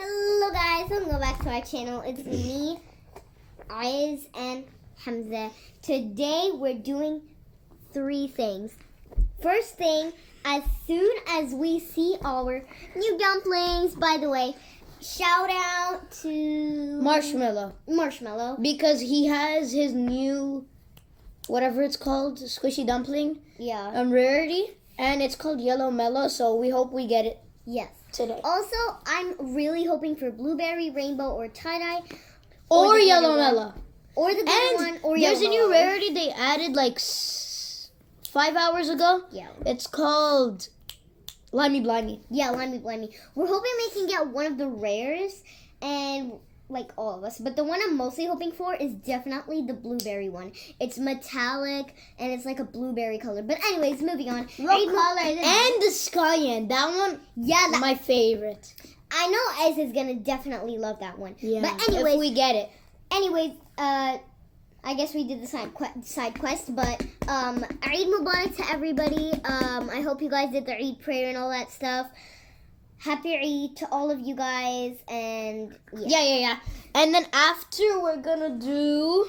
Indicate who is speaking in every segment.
Speaker 1: Hello guys, welcome back to our channel. It's me, Ayaz, and Hamza. Today we're doing 3 things. First thing, as soon as we see our new dumplings, by the way, shout out to Marshmallow.
Speaker 2: Because he has his new, whatever it's called, squishy dumpling.
Speaker 1: Yeah.
Speaker 2: Rarity. And it's called Yellow Mellow, so we hope we get it.
Speaker 1: Yes.
Speaker 2: Today.
Speaker 1: Also, I'm really hoping for blueberry, rainbow, or tie-dye.
Speaker 2: Or Yellow Mellow.
Speaker 1: Or the big one, or Yellow
Speaker 2: there's a new rarity they added like 5 hours ago.
Speaker 1: Yeah.
Speaker 2: It's called Limey Blimey.
Speaker 1: Yeah, Limey Blimey. We're hoping we can get one of the rares, and like all of us. But the one I'm mostly hoping for is definitely the blueberry one. It's metallic, and it's like a blueberry color. But anyways, moving on.
Speaker 2: And the Skyen. That one,
Speaker 1: yeah,
Speaker 2: my favorite.
Speaker 1: I know Ez is going to definitely love that one.
Speaker 2: Yeah,
Speaker 1: but anyways,
Speaker 2: if we get it.
Speaker 1: Anyways, I guess we did the side quest, but Eid Mubarak to everybody. I hope you guys did the Eid prayer and all that stuff. Happy Eid to all of you guys, and
Speaker 2: Yeah. And then after we're gonna do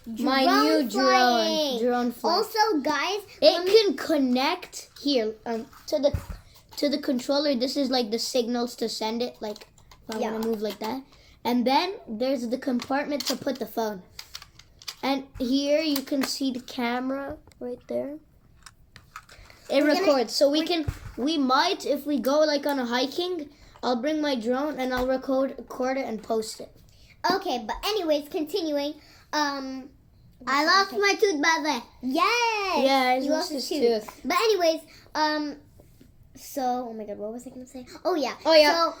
Speaker 2: my new drone flight.
Speaker 1: Also, guys,
Speaker 2: it can connect here to the controller. This is like the signals to send it, like if I want to move like that. And then there's the compartment to put the phone. And here you can see the camera right there. It records, so we might, if we go like on a hiking, I'll bring my drone and I'll record it and post it.
Speaker 1: Okay, but anyways, continuing, I lost my tooth, by the way. Yes!
Speaker 2: Yeah,
Speaker 1: you lost his tooth. But anyways, so, oh my god, what was I going to say? Oh yeah.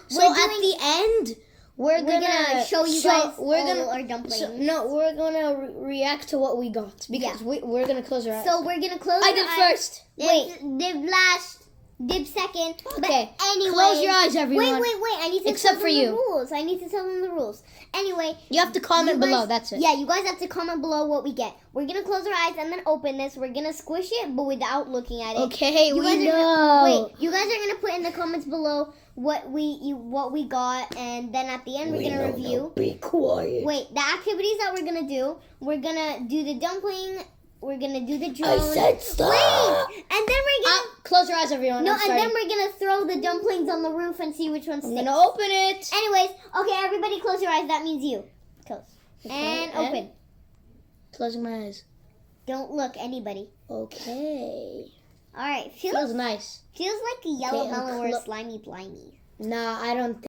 Speaker 1: So
Speaker 2: at the end, we're gonna
Speaker 1: show you guys our dumplings.
Speaker 2: We're gonna react to what we got because we're gonna close our eyes.
Speaker 1: So we're gonna close.
Speaker 2: I did first.
Speaker 1: Dib last. Dib second.
Speaker 2: Okay.
Speaker 1: But anyway,
Speaker 2: close your eyes, everyone.
Speaker 1: Wait. I need to
Speaker 2: Except
Speaker 1: tell
Speaker 2: for
Speaker 1: them
Speaker 2: you.
Speaker 1: the rules. I need to tell them the rules. Anyway,
Speaker 2: you have to comment below. That's it.
Speaker 1: Yeah, you guys have to comment below what we get. We're gonna close our eyes and then open this. We're gonna squish it, but without looking at it.
Speaker 2: Okay, we know.
Speaker 1: You guys are gonna put in the comments below what we got, and then at the end we're gonna review.
Speaker 2: Be quiet.
Speaker 1: Wait, the activities that we're gonna do. We're gonna do the dumpling. We're gonna do the drone.
Speaker 2: I said stop.
Speaker 1: Wait, and then we're gonna
Speaker 2: close your eyes, everyone.
Speaker 1: No, and then we're gonna throw the dumplings on the roof and see which one sticks.
Speaker 2: I'm gonna open it.
Speaker 1: Anyways, okay, everybody, close your eyes. That means you. Close and open.
Speaker 2: Closing my eyes.
Speaker 1: Don't look, anybody.
Speaker 2: Okay.
Speaker 1: All right.
Speaker 2: Feels nice.
Speaker 1: Feels like a yellow mellow or a slimy blimey.
Speaker 2: Nah, I don't think.